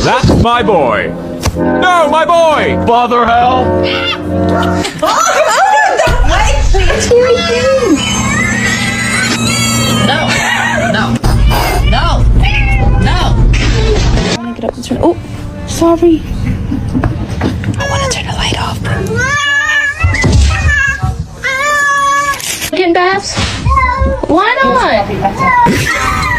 That's my boy. No, my boy. Father, help. No. No. No. No. I want to get up and turn. Oh, sorry. I want to turn the light off. Chicken baths? Why not?